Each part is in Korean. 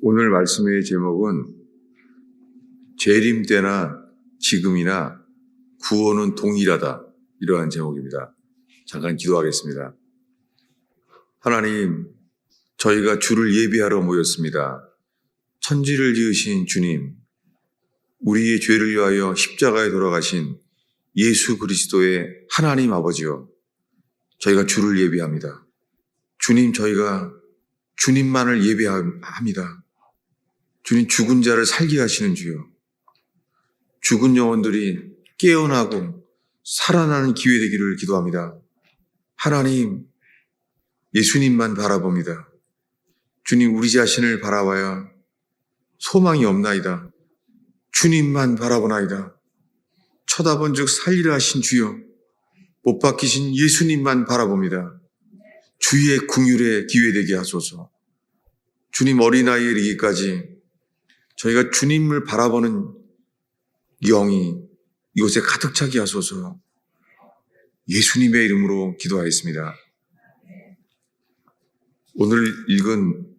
오늘 말씀의 제목은 재림 때나 지금이나 구원은 동일하다, 이러한 제목입니다. 잠깐 기도하겠습니다. 하나님, 저희가 주를 예비하러 모였습니다. 천지를 지으신 주님, 우리의 죄를 위하여 십자가에 돌아가신 예수 그리스도의 하나님 아버지여, 저희가 주를 예비합니다. 주님, 저희가 주님만을 예비합니다. 주님, 죽은 자를 살게 하시는 주여, 죽은 영혼들이 깨어나고 살아나는 기회 되기를 기도합니다. 하나님, 예수님만 바라봅니다. 주님, 우리 자신을 바라봐야 소망이 없나이다. 주님만 바라보나이다. 쳐다본 즉 살리라 하신 주여, 못 박히신 예수님만 바라봅니다. 주의 긍휼에 기회되게 하소서. 주님, 어린아이에 이르기까지 저희가 주님을 바라보는 영이 이곳에 가득 차게 하소서. 예수님의 이름으로 기도하였습니다. 오늘 읽은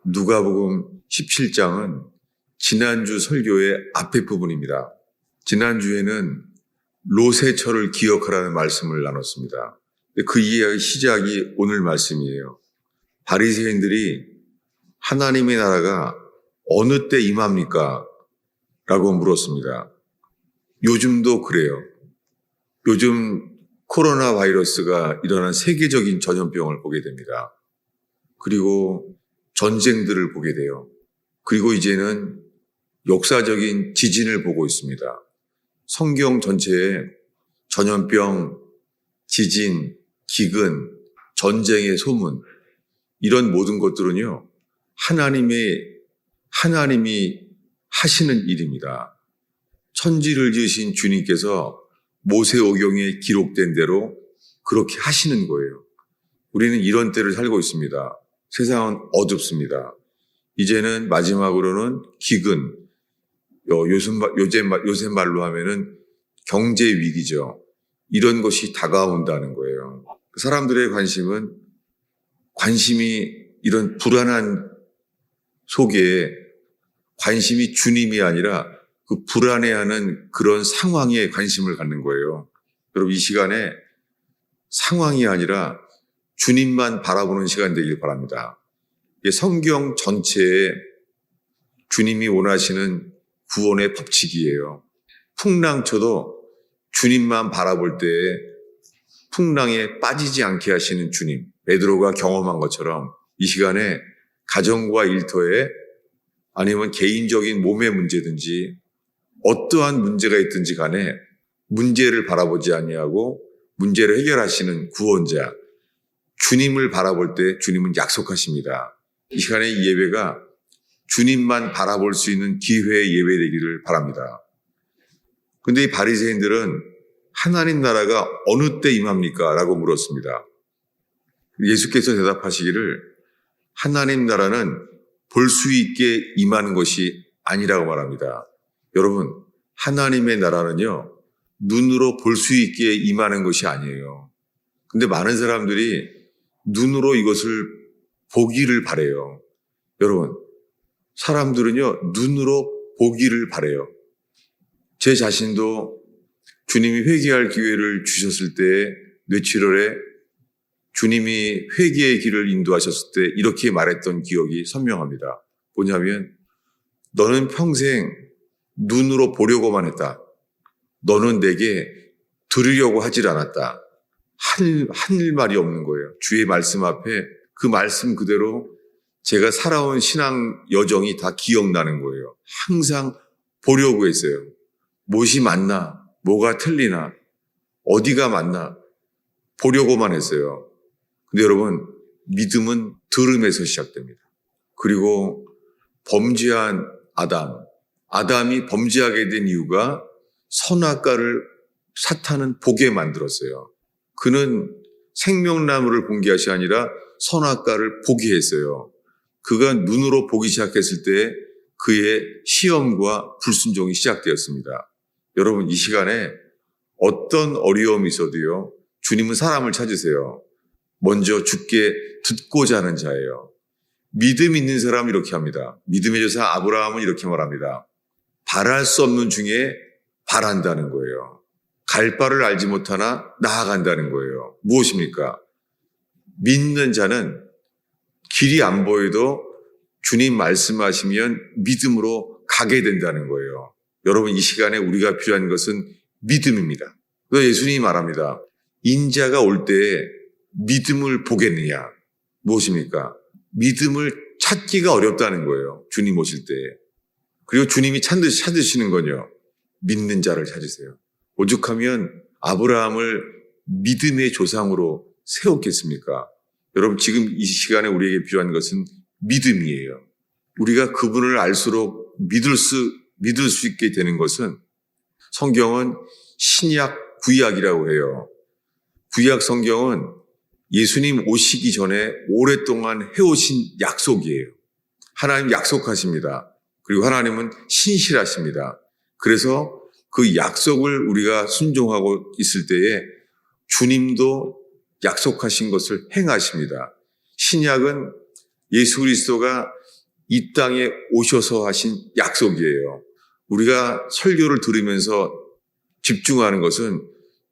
누가복음 17장은 지난주 설교의 앞에 부분입니다. 지난주에는 롯의 처를 기억하라는 말씀을 나눴습니다. 그 이야기 시작이 오늘 말씀이에요. 바리새인들이 하나님의 나라가 어느 때 임합니까? 라고 물었습니다. 요즘도 그래요. 요즘 코로나 바이러스가 일어난 세계적인 전염병을 보게 됩니다. 그리고 전쟁들을 보게 돼요. 그리고 이제는 역사적인 지진을 보고 있습니다. 성경 전체에 전염병, 지진, 기근, 전쟁의 소문, 이런 모든 것들은요, 하나님이 하시는 일입니다. 천지를 지으신 주님께서 모세오경에 기록된 대로 그렇게 하시는 거예요. 우리는 이런 때를 살고 있습니다. 세상은 어둡습니다. 이제는 마지막으로는 기근, 요새 말로 하면은 경제 위기죠. 이런 것이 다가온다는 거예요. 사람들의 관심이 이런 불안한 속에 관심이 주님이 아니라 그 불안해하는 그런 상황에 관심을 갖는 거예요. 여러분, 이 시간에 상황이 아니라 주님만 바라보는 시간 되길 바랍니다. 이게 성경 전체에 주님이 원하시는 구원의 법칙이에요. 풍랑쳐도 주님만 바라볼 때에 풍랑에 빠지지 않게 하시는 주님, 베드로가 경험한 것처럼 이 시간에 가정과 일터에 아니면 개인적인 몸의 문제든지 어떠한 문제가 있든지 간에 문제를 바라보지 아니하고 문제를 해결하시는 구원자, 주님을 바라볼 때 주님은 약속하십니다. 이 시간에 이 예배가 주님만 바라볼 수 있는 기회의 예배 되기를 바랍니다. 그런데 이 바리새인들은 하나님 나라가 어느 때 임합니까? 라고 물었습니다. 예수께서 대답하시기를 하나님 나라는 볼 수 있게 임하는 것이 아니라고 말합니다. 여러분, 하나님의 나라는요, 눈으로 볼 수 있게 임하는 것이 아니에요. 근데 많은 사람들이 눈으로 이것을 보기를 바래요. 여러분, 사람들은요, 눈으로 보기를 바래요. 제 자신도 주님이 회개할 기회를 주셨을 때 뇌출혈에 주님이 회개의 길을 인도하셨을 때 이렇게 말했던 기억이 선명합니다. 뭐냐면, 너는 평생 눈으로 보려고만 했다. 너는 내게 들으려고 하질 않았다. 할 말이 없는 거예요. 주의 말씀 앞에 그 말씀 그대로 제가 살아온 신앙 여정이 다 기억나는 거예요. 항상 보려고 했어요. 무엇이 맞나? 뭐가 틀리나? 어디가 맞나? 보려고만 했어요. 근데 여러분, 믿음은 들음에서 시작됩니다. 그리고 범죄한 아담이 범죄하게 된 이유가 선악과를 사탄은 보게 만들었어요. 그는 생명나무를 본 것이 아니라 선악과를 보게 했어요. 그가 눈으로 보기 시작했을 때 그의 시험과 불순종이 시작되었습니다. 여러분, 이 시간에 어떤 어려움이 있어도요, 주님은 사람을 찾으세요. 먼저 주께 듣고자 하는 자예요. 믿음 있는 사람은 이렇게 합니다. 믿음의 조상 아브라함은 이렇게 말합니다. 바랄 수 없는 중에 바란다는 거예요. 갈 바를 알지 못하나 나아간다는 거예요. 무엇입니까? 믿는 자는 길이 안 보여도 주님 말씀하시면 믿음으로 가게 된다는 거예요. 여러분, 이 시간에 우리가 필요한 것은 믿음입니다. 그래서 예수님이 말합니다. 인자가 올 때에 믿음을 보겠느냐? 무엇입니까? 믿음을 찾기가 어렵다는 거예요. 주님 오실 때에. 그리고 주님이 찾으시는 건요. 믿는 자를 찾으세요. 오죽하면 아브라함을 믿음의 조상으로 세웠겠습니까? 여러분, 지금 이 시간에 우리에게 필요한 것은 믿음이에요. 우리가 그분을 알수록 믿을 수 있게 되는 것은 성경은 신약, 구약이라고 해요. 구약 성경은 예수님 오시기 전에 오랫동안 해오신 약속이에요. 하나님 약속하십니다. 그리고 하나님은 신실하십니다. 그래서 그 약속을 우리가 순종하고 있을 때에 주님도 약속하신 것을 행하십니다. 신약은 예수 그리스도가 이 땅에 오셔서 하신 약속이에요. 우리가 설교를 들으면서 집중하는 것은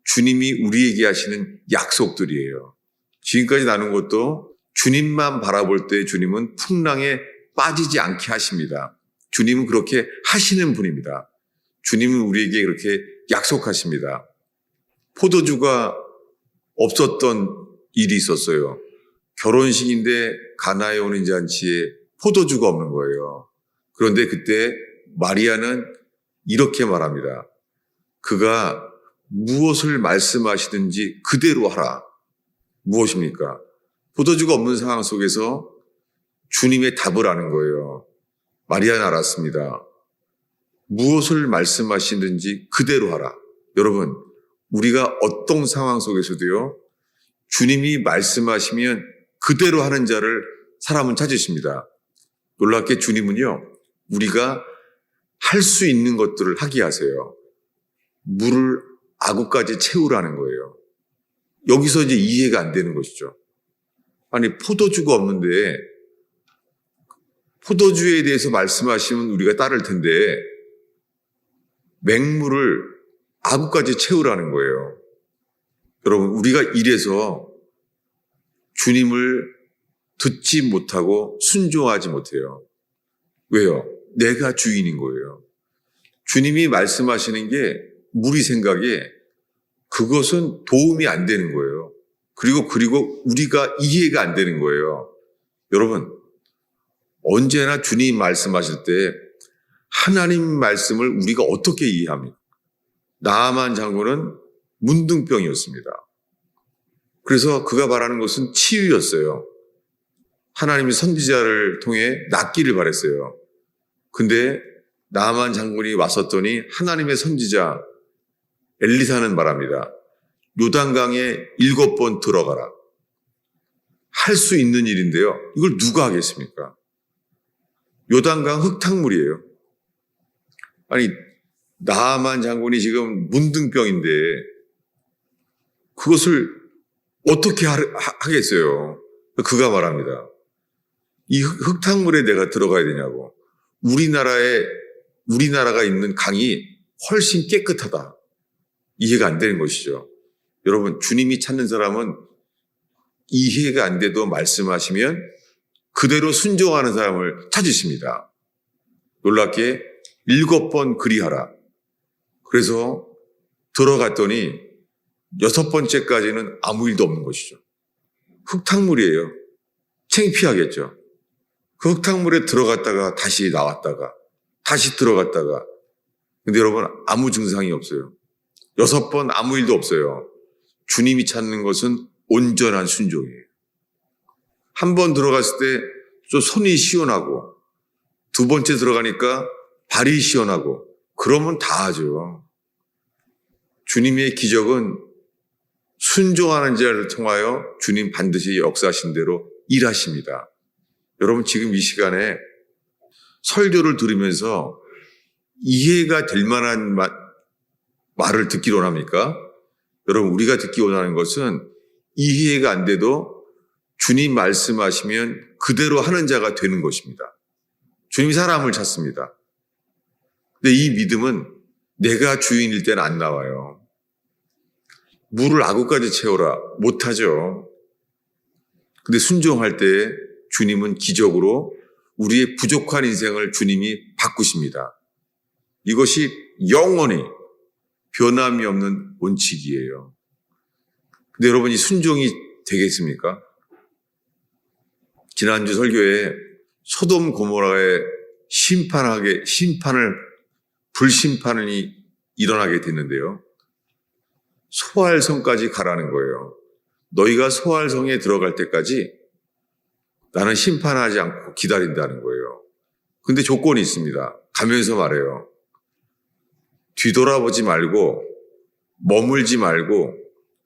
주님이 우리에게 하시는 약속들이에요. 지금까지 나눈 것도 주님만 바라볼 때 주님은 풍랑에 빠지지 않게 하십니다. 주님은 그렇게 하시는 분입니다. 주님은 우리에게 그렇게 약속하십니다. 포도주가 없었던 일이 있었어요. 결혼식인데 가나에 오는 잔치에 포도주가 없는 거예요. 그런데 그때 마리아는 이렇게 말합니다. 그가 무엇을 말씀하시든지 그대로 하라. 무엇입니까? 포도주가 없는 상황 속에서 주님의 답을 아는 거예요. 마리아는 알았습니다. 무엇을 말씀하시든지 그대로 하라. 여러분, 우리가 어떤 상황 속에서도요, 주님이 말씀하시면 그대로 하는 자를 사람은 찾으십니다. 놀랍게 주님은요, 우리가 할 수 있는 것들을 하게 하세요. 물을 아구까지 채우라는 거예요. 여기서 이제 이해가 안 되는 것이죠. 아니, 포도주가 없는데 포도주에 대해서 말씀하시면 우리가 따를 텐데 맹물을 아구까지 채우라는 거예요. 여러분, 우리가 이래서 주님을 듣지 못하고 순종하지 못해요. 왜요? 내가 주인인 거예요. 주님이 말씀하시는 게 우리 생각에 그것은 도움이 안 되는 거예요. 그리고 우리가 이해가 안 되는 거예요. 여러분, 언제나 주님 말씀하실 때 하나님 말씀을 우리가 어떻게 이해합니까? 나아만 장군은 문둥병이었습니다. 그래서 그가 바라는 것은 치유였어요. 하나님이 선지자를 통해 낫기를 바랬어요. 근데 나아만 장군이 왔었더니 하나님의 선지자 엘리사는 말합니다. 요단강에 7번 들어가라. 할 수 있는 일인데요. 이걸 누가 하겠습니까? 요단강 흙탕물이에요. 아니, 나아만 장군이 지금 문둥병인데 그것을 어떻게 하겠어요? 그가 말합니다. 이 흙탕물에 내가 들어가야 되냐고. 우리나라가 있는 강이 훨씬 깨끗하다. 이해가 안 되는 것이죠. 여러분, 주님이 찾는 사람은 이해가 안 돼도 말씀하시면 그대로 순종하는 사람을 찾으십니다. 놀랍게 7번 그리하라. 그래서 들어갔더니 6번째까지는 아무 일도 없는 것이죠. 흙탕물이에요. 창피하겠죠. 그 흙탕물에 들어갔다가 다시 나왔다가 다시 들어갔다가. 근데 여러분, 아무 증상이 없어요. 6번 아무 일도 없어요. 주님이 찾는 것은 온전한 순종이에요. 한 번 들어갔을 때 좀 손이 시원하고 2번째 들어가니까 발이 시원하고 그러면 다 하죠. 주님의 기적은 순종하는 자를 통하여 주님 반드시 역사하신 대로 일하십니다. 여러분, 지금 이 시간에 설교를 들으면서 이해가 될 만한 말을 듣기 원합니까? 여러분, 우리가 듣기 원하는 것은 이해가 안 돼도 주님 말씀하시면 그대로 하는 자가 되는 것입니다. 주님이 사람을 찾습니다. 근데 이 믿음은 내가 주인일 때는 안 나와요. 물을 아구까지 채워라. 못하죠. 근데 순종할 때 주님은 기적으로 우리의 부족한 인생을 주님이 바꾸십니다. 이것이 영원히 변함이 없는 원칙이에요. 근데 여러분, 이 순종이 되겠습니까? 지난주 설교에 소돔 고모라의 불심판이 일어나게 됐는데요. 소알성까지 가라는 거예요. 너희가 소알성에 들어갈 때까지 나는 심판하지 않고 기다린다는 거예요. 근데 조건이 있습니다. 가면서 말해요. 뒤돌아보지 말고 머물지 말고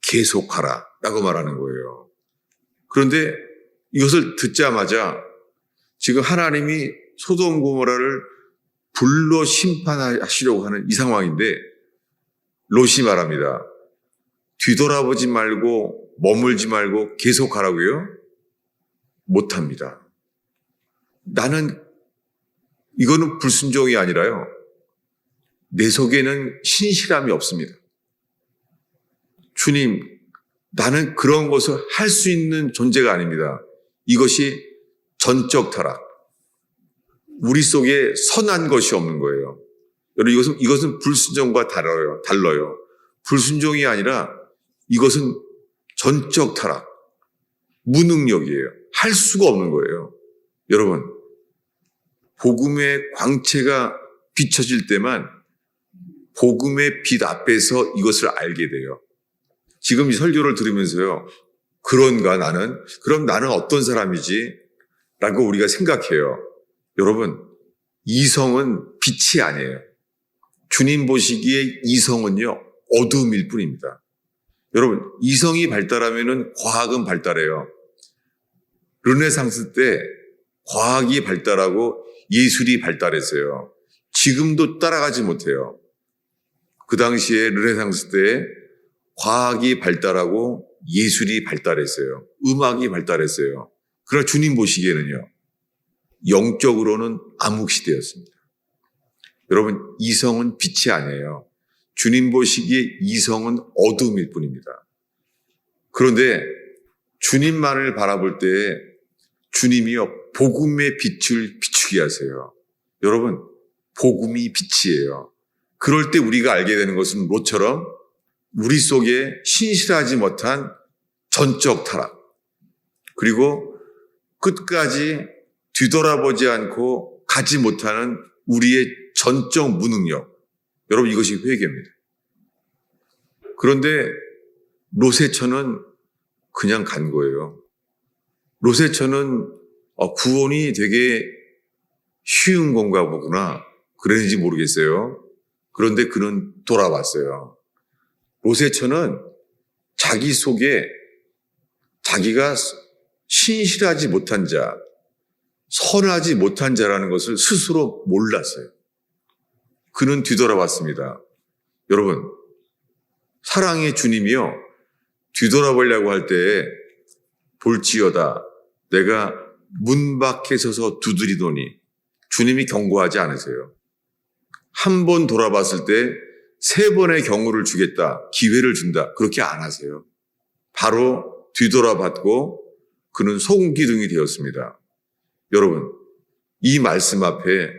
계속하라 라고 말하는 거예요. 그런데 이것을 듣자마자 지금 하나님이 소돔 고모라를 불로 심판하시려고 하는 이 상황인데 롯이 말합니다. 뒤돌아보지 말고 머물지 말고 계속하라고요? 못합니다. 이거는 불순종이 아니라요. 내 속에는 신실함이 없습니다. 주님, 나는 그런 것을 할 수 있는 존재가 아닙니다. 이것이 전적 타락. 우리 속에 선한 것이 없는 거예요. 여러분, 이것은 불순종과 달라요. 불순종이 아니라 이것은 전적 타락, 무능력이에요. 할 수가 없는 거예요. 여러분, 복음의 광채가 비춰질 때만 복음의 빛 앞에서 이것을 알게 돼요. 지금 이 설교를 들으면서요. 그런가 나는? 그럼 나는 어떤 사람이지? 라고 우리가 생각해요. 여러분, 이성은 빛이 아니에요. 주님 보시기에 이성은요, 어둠일 뿐입니다. 여러분, 이성이 발달하면은 과학은 발달해요. 르네상스 때 과학이 발달하고 예술이 발달했어요. 지금도 따라가지 못해요. 그 당시에 르네상스 때 과학이 발달하고 예술이 발달했어요. 음악이 발달했어요. 그러나 주님 보시기에는요, 영적으로는 암흑시대였습니다. 여러분, 이성은 빛이 아니에요. 주님 보시기에 이성은 어둠일 뿐입니다. 그런데 주님만을 바라볼 때 주님이요, 복음의 빛을 비추게 하세요. 여러분, 복음이 빛이에요. 그럴 때 우리가 알게 되는 것은 롯처럼 우리 속에 신실하지 못한 전적 타락, 그리고 끝까지 뒤돌아보지 않고 가지 못하는 우리의 전적 무능력. 여러분, 이것이 회개입니다. 그런데 롯의 처는 그냥 간 거예요. 롯의 처는 구원이 되게 쉬운 건가 보구나, 그랬는지 모르겠어요. 그런데 그는 돌아왔어요. 롯의 처는 자기 속에 자기가 신실하지 못한 자, 선하지 못한 자라는 것을 스스로 몰랐어요. 그는 뒤돌아봤습니다. 여러분, 사랑의 주님이요, 뒤돌아보려고 할 때 볼지어다 내가 문 밖에 서서 두드리더니 주님이 경고하지 않으세요. 한 번 돌아봤을 때 3번의 경고를 주겠다, 기회를 준다, 그렇게 안 하세요. 바로 뒤돌아봤고 그는 소금기둥이 되었습니다. 여러분, 이 말씀 앞에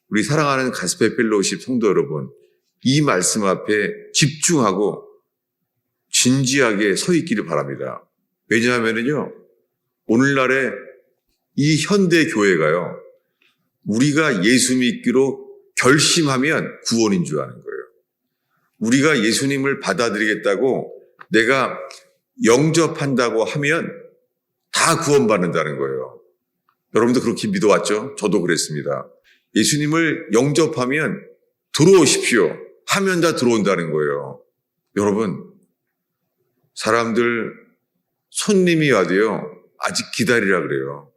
우리 사랑하는 가스페 펠로우십 성도 여러분, 이 말씀 앞에 집중하고 진지하게 서 있기를 바랍니다. 왜냐하면요, 오늘날의 이 현대 교회가요, 우리가 예수 믿기로 결심하면 구원인 줄 아는 거예요. 우리가 예수님을 받아들이겠다고 내가 영접한다고 하면 다 구원받는다는 거예요. 여러분도 그렇게 믿어왔죠? 저도 그랬습니다. 예수님을 영접하면 들어오십시오 하면 다 들어온다는 거예요. 여러분, 사람들 손님이 와도요, 아직 기다리라 그래요.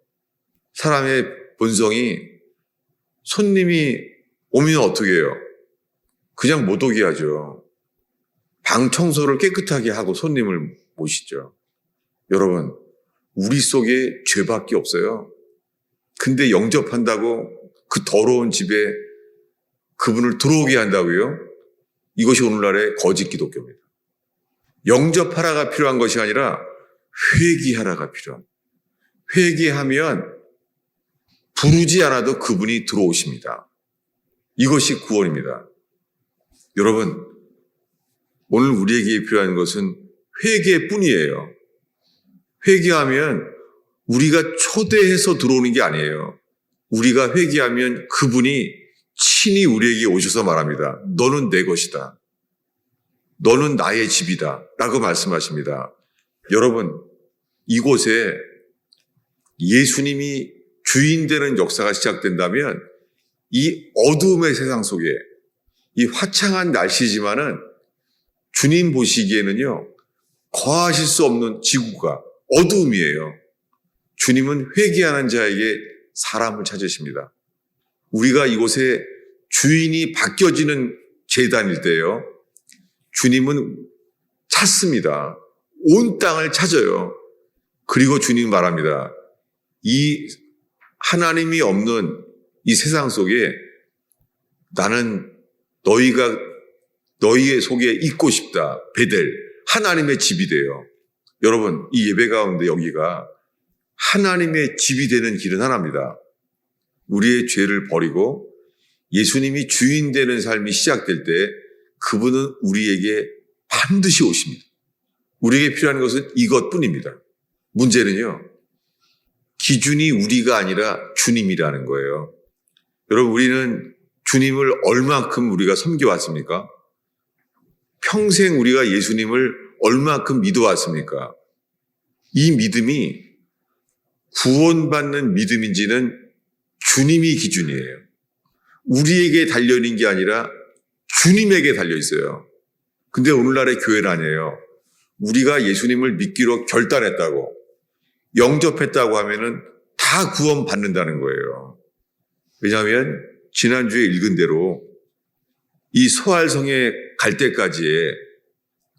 사람의 본성이 손님이 오면 어떻게 해요? 그냥 못 오게 하죠. 방 청소를 깨끗하게 하고 손님을 모시죠. 여러분, 우리 속에 죄밖에 없어요. 근데 영접한다고 그 더러운 집에 그분을 들어오게 한다고요? 이것이 오늘날의 거짓 기독교입니다. 영접하라가 필요한 것이 아니라 회개하라가 필요합니다. 회개하면 부르지 않아도 그분이 들어오십니다. 이것이 구원입니다. 여러분, 오늘 우리에게 필요한 것은 회개뿐이에요. 회개하면 우리가 초대해서 들어오는 게 아니에요. 우리가 회개하면 그분이 친히 우리에게 오셔서 말합니다. 너는 내 것이다. 너는 나의 집이다. 라고 말씀하십니다. 여러분, 이곳에 예수님이 주인 되는 역사가 시작된다면 이 어두움의 세상 속에 이 화창한 날씨지만은 주님 보시기에는요, 거하실 수 없는 지구가 어두움이에요. 주님은 회개하는 자에게 사람을 찾으십니다. 우리가 이곳에 주인이 바뀌어지는 제단일 때요, 주님은 찾습니다. 온 땅을 찾아요. 그리고 주님 말합니다. 이 하나님이 없는 이 세상 속에 나는 너희의 속에 있고 싶다. 베델, 하나님의 집이 돼요. 여러분, 이 예배 가운데 여기가 하나님의 집이 되는 길은 하나입니다. 우리의 죄를 버리고 예수님이 주인 되는 삶이 시작될 때 그분은 우리에게 반드시 오십니다. 우리에게 필요한 것은 이것뿐입니다. 문제는요, 기준이 우리가 아니라 주님이라는 거예요. 여러분, 우리는 주님을 얼마큼 우리가 섬겨왔습니까? 평생 우리가 예수님을 얼마큼 믿어왔습니까? 이 믿음이 구원받는 믿음인지는 주님이 기준이에요. 우리에게 달려있는 게 아니라 주님에게 달려있어요. 근데 오늘날의 교회는 아니에요. 우리가 예수님을 믿기로 결단했다고, 영접했다고 하면은 다 구원받는다는 거예요. 왜냐하면 지난주에 읽은 대로 이 소알성에 갈 때까지의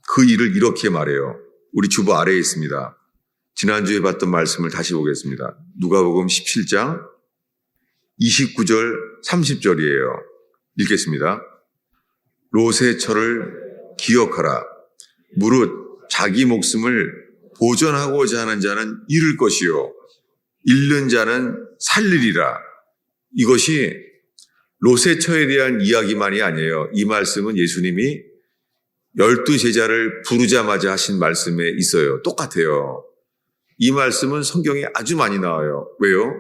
그 일을 이렇게 말해요. 우리 주보 아래에 있습니다. 지난주에 봤던 말씀을 다시 보겠습니다. 누가복음 17장 29절 30절이에요. 읽겠습니다. 롯의 철을 기억하라. 무릇 자기 목숨을 보존하고자 하는 자는 잃을 것이요 잃는 자는 살리리라. 이것이 롯의 처에 대한 이야기만이 아니에요. 이 말씀은 예수님이 12제자를 부르자마자 하신 말씀에 있어요. 똑같아요. 이 말씀은 성경에 아주 많이 나와요. 왜요?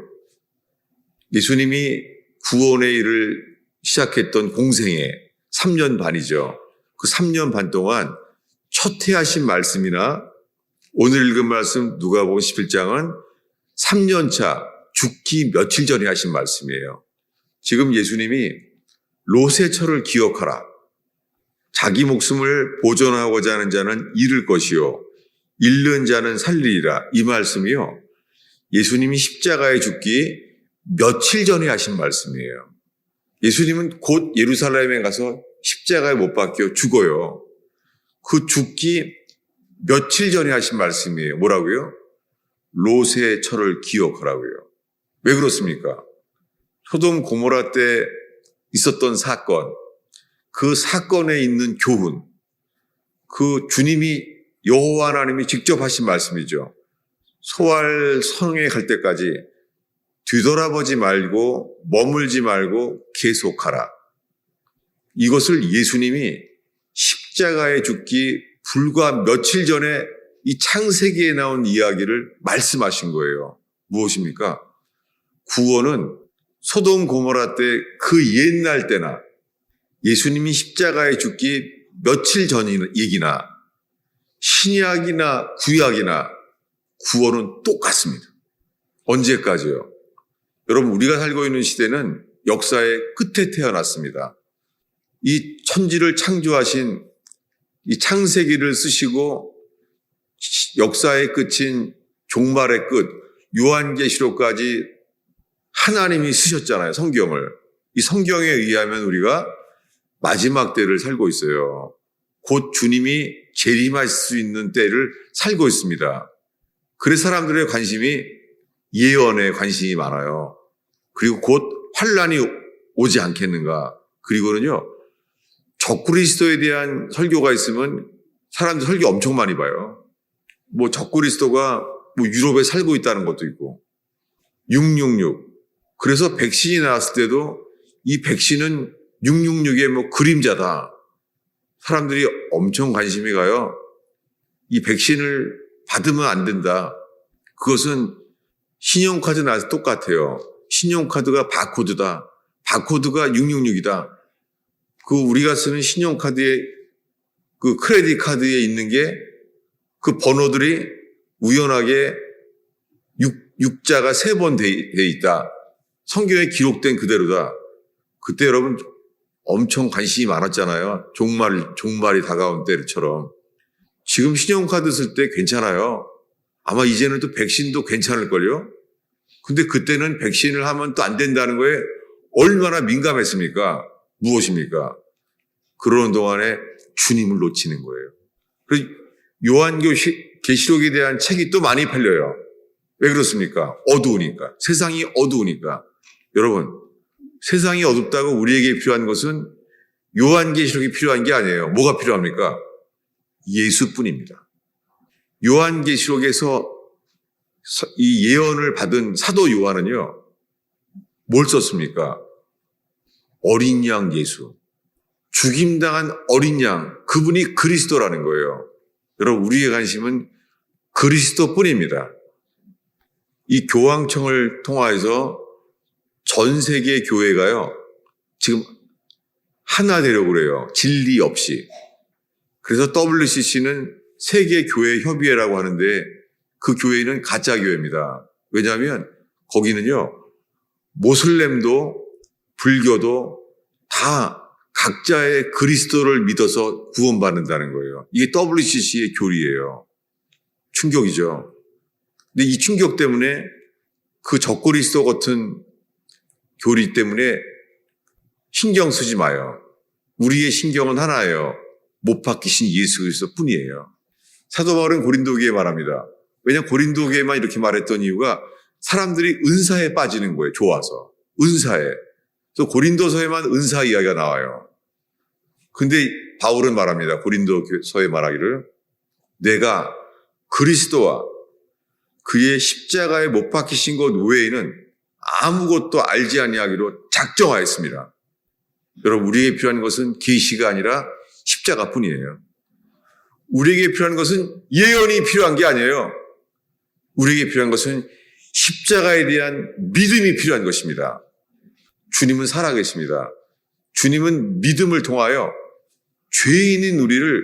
예수님이 구원의 일을 시작했던 공생애 3년 반이죠. 그 3년 반 동안 첫 해 하신 말씀이나 오늘 읽은 말씀 누가복음 11장은 3년 차 죽기 며칠 전에 하신 말씀이에요. 지금 예수님이 롯의 철을 기억하라. 자기 목숨을 보존하고자 하는 자는 잃을 것이요 잃는 자는 살리리라. 이 말씀이요, 예수님이 십자가에 죽기 며칠 전에 하신 말씀이에요. 예수님은 곧 예루살렘에 가서 십자가에 못 박혀 죽어요. 그 죽기 며칠 전에 하신 말씀이에요. 뭐라고요? 롯의 철을 기억하라고요. 왜 그렇습니까? 소돔 고모라 때 있었던 사건, 그 사건에 있는 교훈, 그 주님이 여호와 하나님이 직접 하신 말씀이죠. 소알 성에 갈 때까지 뒤돌아보지 말고 머물지 말고 계속하라. 이것을 예수님이 십자가에 죽기 불과 며칠 전에 이 창세기에 나온 이야기를 말씀하신 거예요. 무엇입니까? 구원은 소돔 고모라 때 그 옛날 때나 예수님이 십자가에 죽기 며칠 전 얘기나 신약이나 구약이나 구원은 똑같습니다. 언제까지요? 여러분, 우리가 살고 있는 시대는 역사의 끝에 태어났습니다. 이 천지를 창조하신 이 창세기를 쓰시고 역사의 끝인 종말의 끝, 요한계시록까지 하나님이 쓰셨잖아요, 성경을. 이 성경에 의하면 우리가 마지막 때를 살고 있어요. 곧 주님이 재림하실 수 있는 때를 살고 있습니다. 그래서 사람들의 관심이 예언에 관심이 많아요. 그리고 곧 환란이 오지 않겠는가. 그리고는요, 적그리스도에 대한 설교가 있으면 사람들 설교 엄청 많이 봐요. 뭐 적그리스도가 뭐 유럽에 살고 있다는 것도 있고 666. 그래서 백신이 나왔을 때도 이 백신은 666의 뭐 그림자다. 사람들이 엄청 관심이 가요. 이 백신을 받으면 안 된다. 그것은 신용카드 나와서 똑같아요. 신용카드가 바코드다. 바코드가 666이다. 그 우리가 쓰는 신용카드에 그 크레딧 카드에 있는 게 그 번호들이 우연하게 6자가 3번 돼 있다. 성경에 기록된 그대로다. 그때 여러분 엄청 관심이 많았잖아요. 종말이 다가온 때처럼. 지금 신용카드 쓸 때 괜찮아요. 아마 이제는 또 백신도 괜찮을걸요? 근데 그때는 백신을 하면 또 안 된다는 거에 얼마나 민감했습니까? 무엇입니까? 그러는 동안에 주님을 놓치는 거예요. 그래서 요한계시록에 대한 책이 또 많이 팔려요. 왜 그렇습니까? 어두우니까. 세상이 어두우니까. 여러분, 세상이 어둡다고 우리에게 필요한 것은 요한계시록이 필요한 게 아니에요. 뭐가 필요합니까? 예수뿐입니다. 요한계시록에서 이 예언을 받은 사도 요한은요, 뭘 썼습니까? 어린 양 예수. 죽임당한 어린 양, 그분이 그리스도라는 거예요. 여러분, 우리의 관심은 그리스도뿐입니다. 이 교황청을 통하여서 전 세계 교회가요, 지금 하나 되려고 그래요. 진리 없이. 그래서 WCC는 세계교회협의회라고 하는데 그 교회는 가짜 교회입니다. 왜냐하면 거기는요, 모슬렘도 불교도 다 각자의 그리스도를 믿어서 구원받는다는 거예요. 이게 WCC의 교리예요. 충격이죠. 근데 이 충격 때문에 그 적그리스도 같은 교리 때문에 신경 쓰지 마요. 우리의 신경은 하나예요. 못 박히신 예수 그리스도 뿐이에요. 사도 바울은 고린도교회에 말합니다. 왜냐하면 고린도교회만 이렇게 말했던 이유가 사람들이 은사에 빠지는 거예요. 좋아서. 은사에. 또 고린도서에만 은사 이야기가 나와요. 근데 바울은 말합니다. 고린도서에 말하기를 내가 그리스도와 그의 십자가에 못 박히신 것 외에는 아무것도 알지 아니하기로 작정하였습니다. 여러분, 우리에게 필요한 것은 계시가 아니라 십자가뿐이에요. 우리에게 필요한 것은 예언이 필요한 게 아니에요. 우리에게 필요한 것은 십자가에 대한 믿음이 필요한 것입니다. 주님은 살아계십니다. 주님은 믿음을 통하여 죄인인 우리를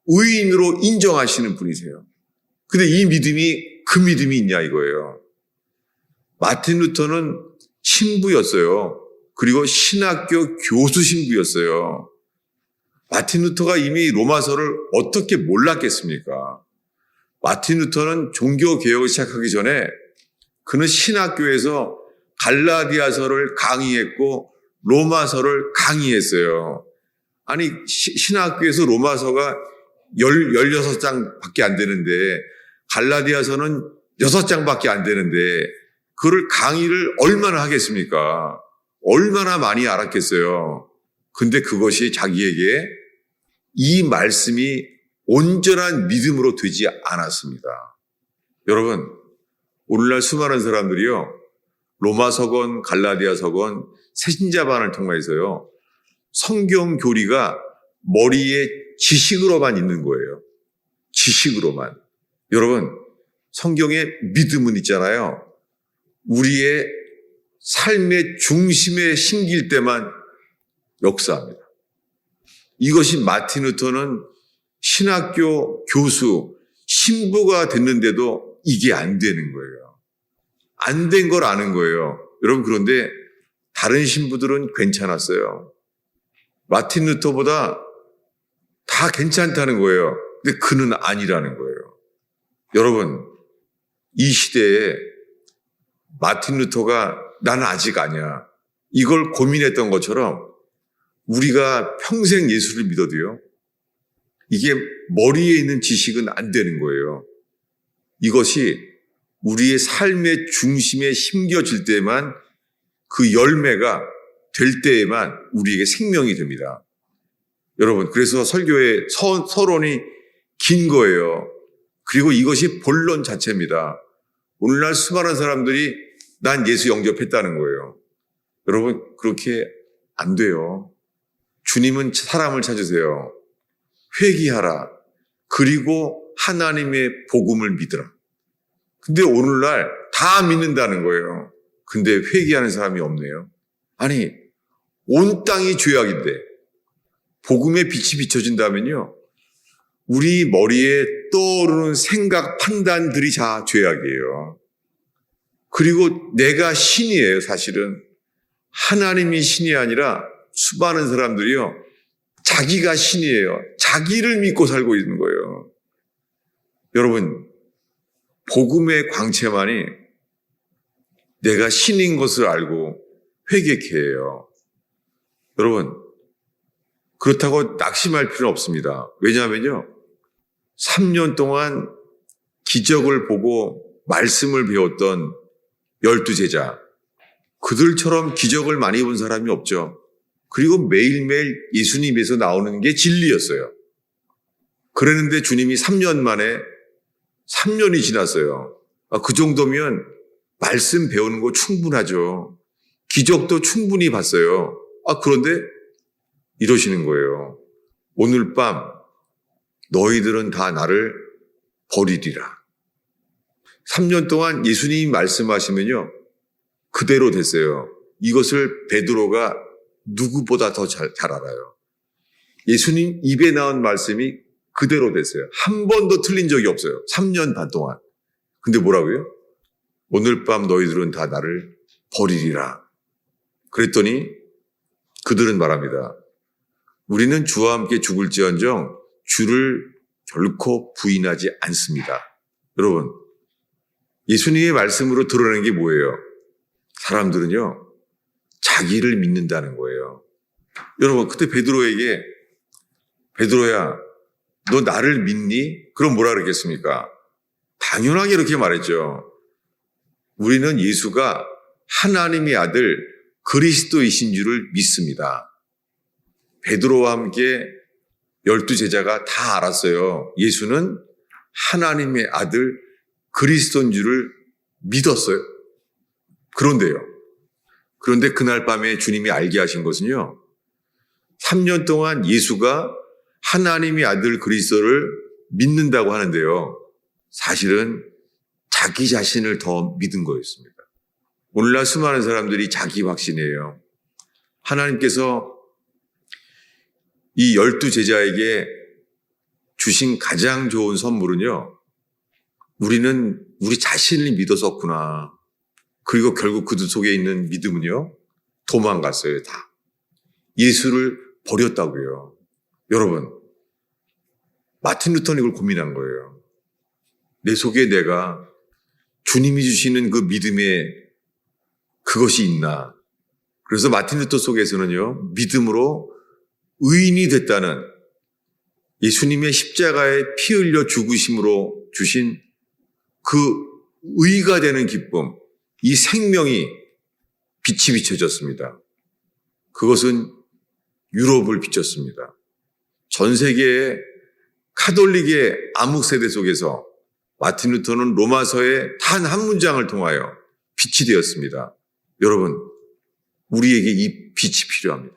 의인으로 인정하시는 분이세요. 근데 이 믿음이 그 믿음이 있냐 이거예요. 마틴 루터는 신부였어요. 그리고 신학교 교수 신부였어요. 마틴 루터가 이미 로마서를 어떻게 몰랐겠습니까? 마틴 루터는 종교개혁을 시작하기 전에 그는 신학교에서 갈라디아서를 강의했고 로마서를 강의했어요. 아니 신학교에서 로마서가 16장밖에 안 되는데 갈라디아서는 6장밖에 안 되는데 그를 강의를 얼마나 하겠습니까? 얼마나 많이 알았겠어요. 근데 그것이 자기에게 이 말씀이 온전한 믿음으로 되지 않았습니다. 여러분, 오늘날 수많은 사람들이요, 로마서건, 갈라디아서건, 새신자반을 통해서요, 성경 교리가 머리에 지식으로만 있는 거예요. 지식으로만. 여러분, 성경에 믿음은 있잖아요. 우리의 삶의 중심에 심길 때만 역사합니다. 이것이 마틴 루터는 신학교 교수, 신부가 됐는데도 이게 안 되는 거예요. 안 된 걸 아는 거예요. 여러분, 그런데 다른 신부들은 괜찮았어요. 마틴 루터보다 다 괜찮다는 거예요. 근데 그는 아니라는 거예요. 여러분, 이 시대에 마틴 루터가 나는 아직 아니야. 이걸 고민했던 것처럼 우리가 평생 예수를 믿어도요, 이게 머리에 있는 지식은 안 되는 거예요. 이것이 우리의 삶의 중심에 심겨질 때만 그 열매가 될 때에만 우리에게 생명이 됩니다. 여러분, 그래서 설교의 서론이 긴 거예요. 그리고 이것이 본론 자체입니다. 오늘날 수많은 사람들이 난 예수 영접했다는 거예요. 여러분, 그렇게 안 돼요. 주님은 사람을 찾으세요. 회개하라. 그리고 하나님의 복음을 믿으라. 근데 오늘날 다 믿는다는 거예요. 근데 회개하는 사람이 없네요. 아니, 온 땅이 죄악인데 복음의 빛이 비춰진다면요, 우리 머리에 떠오르는 생각, 판단들이 다 죄악이에요. 그리고 내가 신이에요, 사실은. 하나님이 신이 아니라 수많은 사람들이요, 자기가 신이에요. 자기를 믿고 살고 있는 거예요. 여러분, 복음의 광채만이 내가 신인 것을 알고 회개케 해요. 여러분, 그렇다고 낙심할 필요는 없습니다. 왜냐하면요, 3년 동안 기적을 보고 말씀을 배웠던 12제자, 그들처럼 기적을 많이 본 사람이 없죠. 그리고 매일매일 예수님에서 나오는 게 진리였어요. 그랬는데 주님이 3년 만에 3년이 지났어요. 그 정도면 말씀 배우는 거 충분하죠. 기적도 충분히 봤어요. 그런데 이러시는 거예요. 오늘 밤 너희들은 다 나를 버리리라. 3년 동안 예수님이 말씀하시면요, 그대로 됐어요. 이것을 베드로가 누구보다 더 잘 알아요. 예수님 입에 나온 말씀이 그대로 됐어요. 한 번도 틀린 적이 없어요. 3년 반 동안. 근데 뭐라고요? 오늘 밤 너희들은 다 나를 버리리라. 그랬더니 그들은 말합니다. 우리는 주와 함께 죽을지언정 주를 결코 부인하지 않습니다. 여러분, 예수님의 말씀으로 드러내는 게 뭐예요? 사람들은요, 자기를 믿는다는 거예요. 여러분, 그때 베드로에게, 베드로야, 너 나를 믿니? 그럼 뭐라 그랬겠습니까? 당연하게 이렇게 말했죠. 우리는 예수가 하나님의 아들 그리스도이신 줄을 믿습니다. 베드로와 함께 12제자가 다 알았어요. 예수는 하나님의 아들 그리스도인 줄을 믿었어요. 그런데 그날 밤에 주님이 알게 하신 것은요, 3년 동안 예수가 하나님의 아들 그리스도를 믿는다고 하는데요, 사실은 자기 자신을 더 믿은 거였습니다. 오늘날 수많은 사람들이 자기 확신이에요. 하나님께서 이 12제자에게 주신 가장 좋은 선물은요, 우리는 우리 자신을 믿었었구나. 그리고 결국 그들 속에 있는 믿음은요, 도망갔어요, 다. 예수를 버렸다고요. 여러분, 마틴 루터는 이걸 고민한 거예요. 내 속에 내가 주님이 주시는 그 믿음에 그것이 있나. 그래서 마틴 루터 속에서는요, 믿음으로 의인이 됐다는 예수님의 십자가에 피 흘려 죽으심으로 주신 그 의가 되는 기쁨, 이 생명이 빛이 비춰졌습니다. 그것은 유럽을 비췄습니다. 전 세계의 카톨릭의 암흑 세대 속에서 마틴 루터는 로마서의 단 한 문장을 통하여 빛이 되었습니다. 여러분, 우리에게 이 빛이 필요합니다.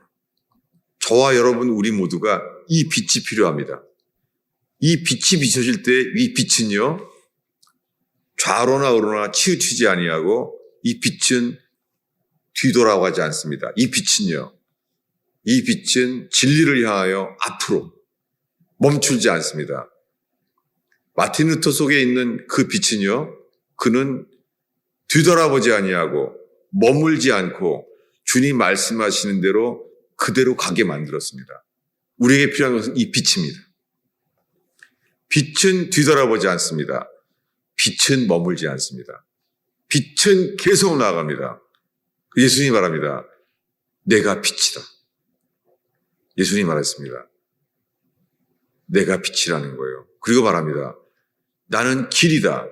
저와 여러분, 우리 모두가 이 빛이 필요합니다. 이 빛이 비춰질 때 이 빛은요, 좌로나 우로나 치우치지 아니하고 이 빛은 뒤돌아가지 않습니다. 이 빛은 진리를 향하여 앞으로 멈추지 않습니다. 마틴 루터 속에 있는 그 빛은요, 그는 뒤돌아보지 아니하고 머물지 않고 주님 말씀하시는 대로 그대로 가게 만들었습니다. 우리에게 필요한 것은 이 빛입니다. 빛은 뒤돌아보지 않습니다. 빛은 머물지 않습니다. 빛은 계속 나아갑니다. 예수님이 말합니다. 내가 빛이다. 예수님이 말했습니다. 내가 빛이라는 거예요. 그리고 말합니다. 나는 길이다.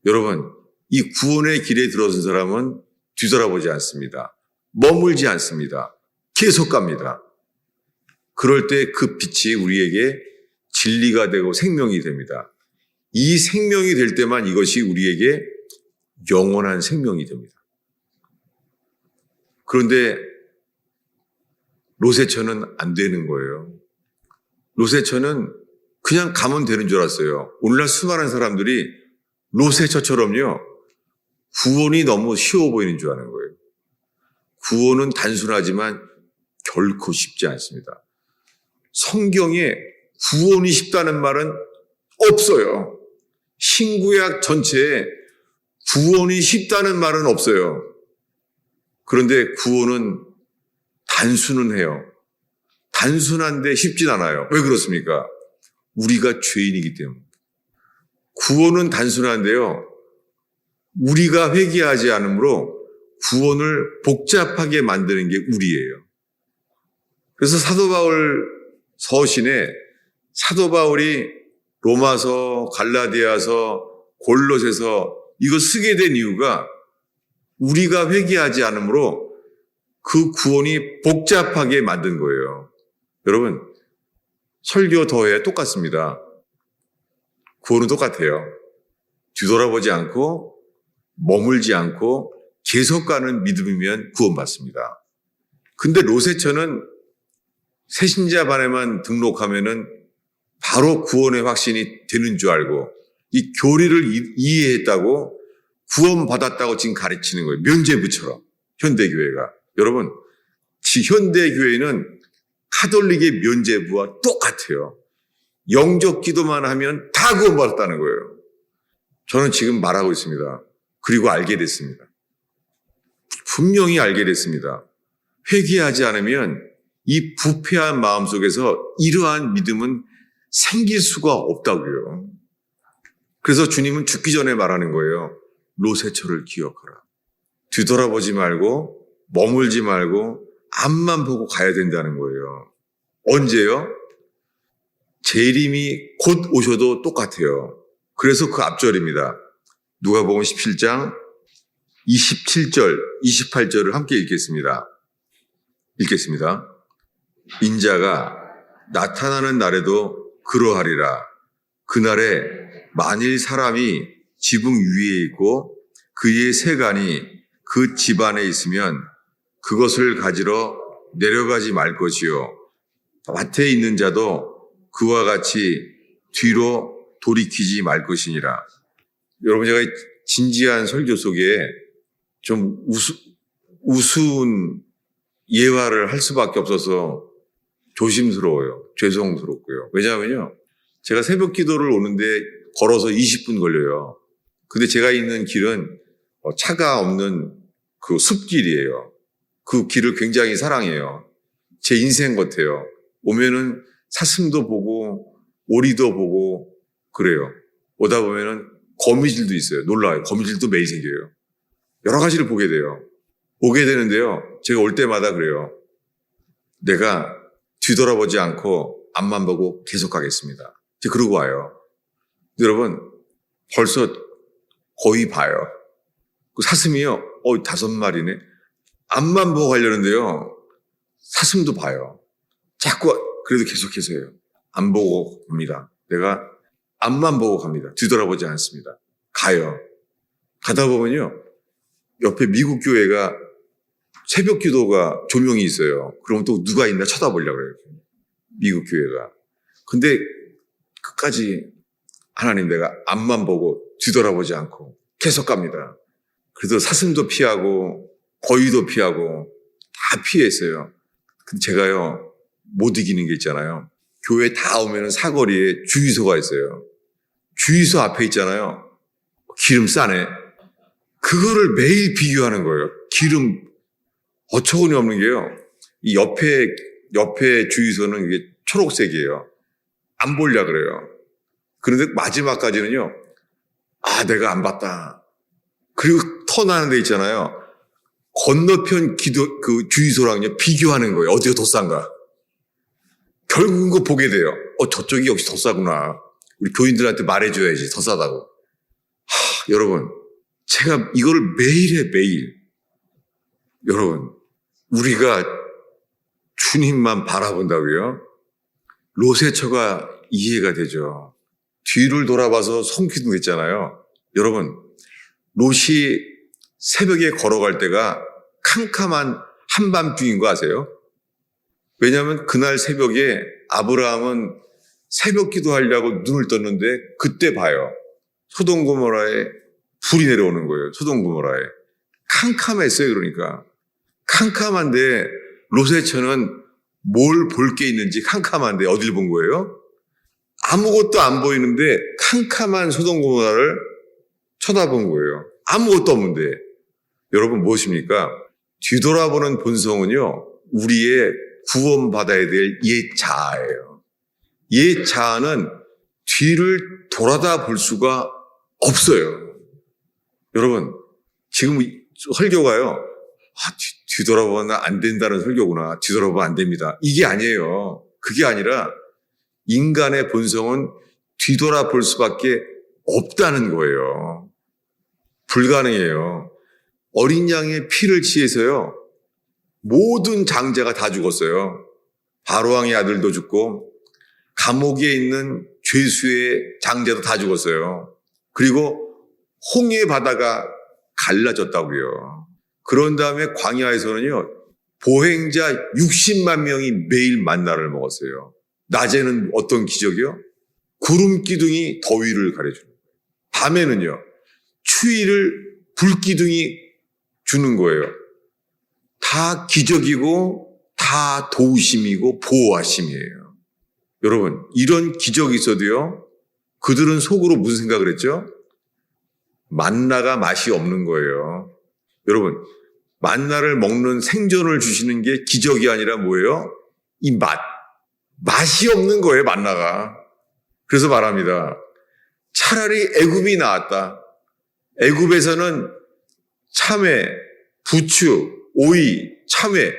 여러분, 이 구원의 길에 들어선 사람은 뒤돌아보지 않습니다. 머물지 않습니다. 계속 갑니다. 그럴 때 그 빛이 우리에게 진리가 되고 생명이 됩니다. 이 생명이 될 때만 이것이 우리에게 영원한 생명이 됩니다. 그런데 롯의 처는 안 되는 거예요. 롯의 처는 그냥 가면 되는 줄 알았어요. 오늘날 수많은 사람들이 롯의 처처럼요. 구원이 너무 쉬워 보이는 줄 아는 거예요. 구원은 단순하지만 결코 쉽지 않습니다. 성경에 구원이 쉽다는 말은 없어요. 신구약 전체에 구원이 쉽다는 말은 없어요. 그런데 구원은 단순은 해요. 단순한데 쉽진 않아요. 왜 그렇습니까? 우리가 죄인이기 때문에. 구원은 단순한데요. 우리가 회개하지 않으므로 구원을 복잡하게 만드는 게 우리예요. 그래서 사도 바울 서신에 사도 바울이 로마서, 갈라디아서, 골로새서 이거 쓰게 된 이유가 우리가 회개하지 않으므로 그 구원이 복잡하게 만든 거예요. 여러분, 설교 더해 똑같습니다. 구원은 똑같아요. 뒤돌아보지 않고 머물지 않고 계속 가는 믿음이면 구원받습니다. 근데 롯의 처는 새신자반에만 등록하면은 바로 구원의 확신이 되는 줄 알고 이 교리를 이해했다고 구원받았다고 지금 가르치는 거예요. 면죄부처럼 현대교회가. 여러분, 현대교회는 카톨릭의 면죄부와 똑같아요. 영적 기도만 하면 다 구원받았다는 거예요. 저는 지금 말하고 있습니다. 그리고 알게 됐습니다. 분명히 알게 됐습니다. 회개하지 않으면 이 부패한 마음속에서 이러한 믿음은 생길 수가 없다고요. 그래서 주님은 죽기 전에 말하는 거예요. 롯의 처를 기억하라. 뒤돌아보지 말고 머물지 말고 앞만 보고 가야 된다는 거예요. 언제요? 재림이 곧 오셔도 똑같아요. 그래서 그 앞절입니다. 누가복음 17장 27절, 28절을 함께 읽겠습니다. 인자가 나타나는 날에도 그러하리라. 그날에 만일 사람이 지붕 위에 있고 그의 세간이 그 집 안에 있으면 그것을 가지러 내려가지 말 것이요. 밭에 있는 자도 그와 같이 뒤로 돌이키지 말 것이니라. 여러분, 제가 진지한 설교 속에 좀 우스운 예화를 할 수밖에 없어서 조심스러워요. 죄송스럽고요. 왜냐하면요, 제가 새벽 기도를 오는데 걸어서 20분 걸려요. 근데 제가 있는 길은 차가 없는 그 숲길이에요. 그 길을 굉장히 사랑해요. 제 인생 같아요. 오면은 사슴도 보고 오리도 보고 그래요. 오다 보면은 거미줄도 있어요. 놀라워요. 거미줄도 매일 생겨요. 여러 가지를 보게 돼요. 보게 되는데요. 제가 올 때마다 그래요. 내가 뒤돌아보지 않고 앞만 보고 계속 가겠습니다. 제가 그러고 와요. 여러분, 벌써 거의 봐요. 그 사슴이요. 5마리네. 앞만 보고 가려는데요. 사슴도 봐요. 자꾸 그래도 계속해서 해요. 안 보고 갑니다. 내가 앞만 보고 갑니다. 뒤돌아보지 않습니다. 가요. 가다 보면요. 옆에 미국 교회가 새벽 기도가 조명이 있어요. 그러면 또 누가 있나 쳐다보려고 그래요. 미국 교회가. 근데 끝까지 하나님, 내가 앞만 보고 뒤돌아보지 않고 계속 갑니다. 그래도 사슴도 피하고 거위도 피하고 다 피했어요. 근데 제가요, 못 이기는 게 있잖아요. 교회 다 오면 사거리에 주유소가 있어요. 주유소 앞에 있잖아요. 기름 싸네. 그거를 매일 비교하는 거예요. 기름 어처구니 없는 게요. 이 옆에 주유소는 이게 초록색이에요. 안 보려 그래요. 그런데 마지막까지는요. 아, 내가 안 봤다. 그리고 턴하는 데 있잖아요. 건너편 그 주유소랑요 비교하는 거예요. 어디가 더 싼가. 결국은 그거 보게 돼요. 저쪽이 역시 더 싸구나. 우리 교인들한테 말해줘야지 더 싸다고. 여러분, 제가 이걸 매일 해, 매일. 여러분, 우리가 주님만 바라본다고요? 롯의 처가 이해가 되죠. 뒤를 돌아봐서 손기둥했잖아요. 여러분, 롯이 새벽에 걸어갈 때가 캄캄한 한밤중인 거 아세요? 왜냐하면 그날 새벽에 아브라함은 새벽 기도하려고 눈을 떴는데 그때 봐요. 소돔 고모라에 불이 내려오는 거예요. 소돔 고모라에. 캄캄했어요. 그러니까. 캄캄한데 롯의 처는 뭘 볼 게 있는지 캄캄한데 어딜 본 거예요? 아무것도 안 보이는데 캄캄한 소돔 고모라를 쳐다본 거예요. 아무것도 없는데. 여러분 무엇입니까? 뒤돌아보는 본성은요, 우리의 구원받아야 될 옛 자아예요. 옛 자아는 뒤를 돌아다 볼 수가 없어요. 여러분, 지금 설교가요, 뒤돌아보면 안 된다는 설교구나. 뒤돌아보면 안 됩니다. 이게 아니에요. 그게 아니라 인간의 본성은 뒤돌아볼 수밖에 없다는 거예요. 불가능해요. 어린 양의 피를 취해서요, 모든 장자가 다 죽었어요. 바로왕의 아들도 죽고 감옥에 있는 죄수의 장자도 다 죽었어요. 그리고 홍해 바다가 갈라졌다고요. 그런 다음에 광야에서는요, 보행자 60만 명이 매일 만나를 먹었어요. 낮에는 어떤 기적이요? 구름 기둥이 더위를 가려주는 거예요. 밤에는요, 추위를 불기둥이 주는 거예요. 다 기적이고 다 도우심이고 보호하심이에요. 여러분, 이런 기적이 있어도요, 그들은 속으로 무슨 생각을 했죠? 만나가 맛이 없는 거예요. 여러분, 만나를 먹는 생존을 주시는 게 기적이 아니라 뭐예요? 이 맛이 없는 거예요, 만나가. 그래서 말합니다. 차라리 애굽이 나았다. 애굽에서는 참외, 부추, 오이, 참외,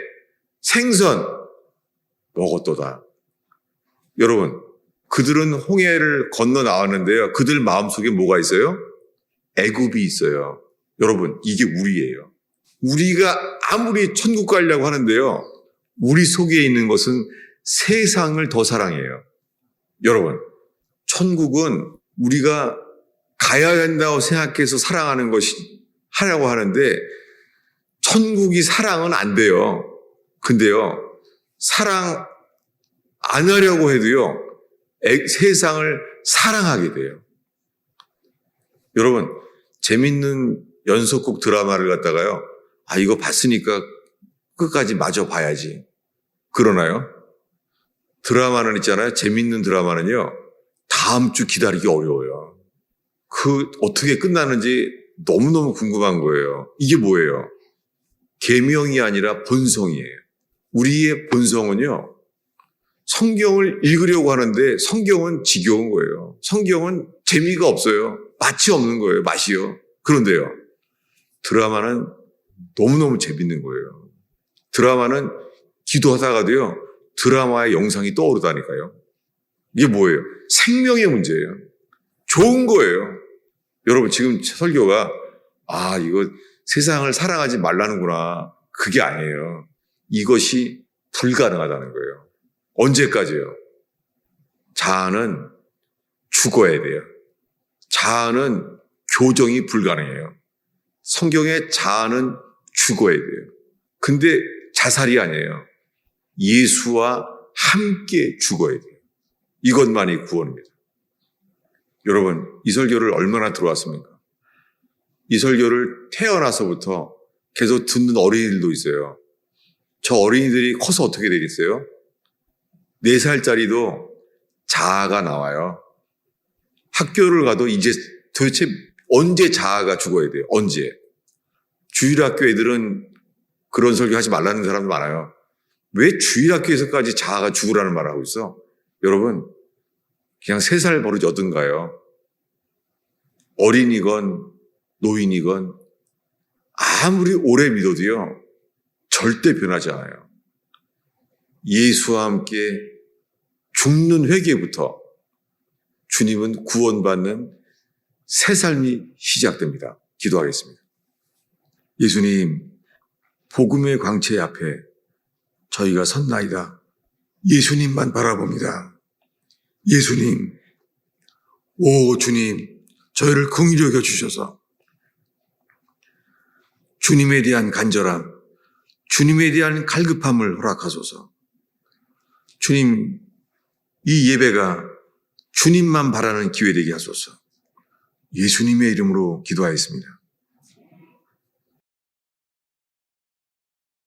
생선 먹었도다. 여러분, 그들은 홍해를 건너 나왔는데요, 그들 마음속에 뭐가 있어요? 애굽이 있어요. 여러분, 이게 우리예요. 우리가 아무리 천국 가려고 하는데요, 우리 속에 있는 것은 세상을 더 사랑해요. 여러분, 천국은 우리가 가야 된다고 생각해서 사랑하는 것이 하려고 하는데, 천국이 사랑은 안 돼요. 근데요, 사랑 안 하려고 해도요, 세상을 사랑하게 돼요. 여러분, 재밌는 연속극 드라마를 갖다가요, 이거 봤으니까 끝까지 마저 봐야지. 그러나요? 드라마는 있잖아요. 재밌는 드라마는요, 다음 주 기다리기 어려워요. 어떻게 끝나는지 너무너무 궁금한 거예요. 이게 뭐예요? 계명이 아니라 본성이에요. 우리의 본성은요, 성경을 읽으려고 하는데 성경은 지겨운 거예요. 성경은 재미가 없어요. 맛이 없는 거예요. 맛이요. 그런데요, 드라마는 너무너무 재밌는 거예요. 드라마는 기도하다가도요, 드라마의 영상이 떠오르다니까요. 이게 뭐예요? 생명의 문제예요. 좋은 거예요. 여러분, 지금 설교가 이거 세상을 사랑하지 말라는구나. 그게 아니에요. 이것이 불가능하다는 거예요. 언제까지요? 자아는 죽어야 돼요. 자아는 교정이 불가능해요. 성경의 자아는 죽어야 돼요. 근데 자살이 아니에요. 예수와 함께 죽어야 돼요. 이것만이 구원입니다. 여러분, 이 설교를 얼마나 들어왔습니까? 이 설교를 태어나서부터 계속 듣는 어린이들도 있어요. 저 어린이들이 커서 어떻게 되겠어요? 4살짜리도 자아가 나와요. 학교를 가도 이제 도대체 언제 자아가 죽어야 돼요? 언제? 주일학교 애들은 그런 설교 하지 말라는 사람도 많아요. 왜 주일학교에서까지 자아가 죽으라는 말을 하고 있어? 여러분, 그냥 3살 버릇이 어떤가요? 어린이건 노인이건 아무리 오래 믿어도요, 절대 변하지 않아요. 예수와 함께 죽는 회개부터 주님은 구원받는 새 삶이 시작됩니다. 기도하겠습니다. 예수님, 복음의 광채 앞에 저희가 섰나이다. 예수님만 바라봅니다. 예수님, 오 주님, 저희를 긍휼히 여겨 주셔서 주님에 대한 간절함, 주님에 대한 갈급함을 허락하소서. 주님, 이 예배가 주님만 바라는 기회 되게 하소서. 예수님의 이름으로 기도하였습니다.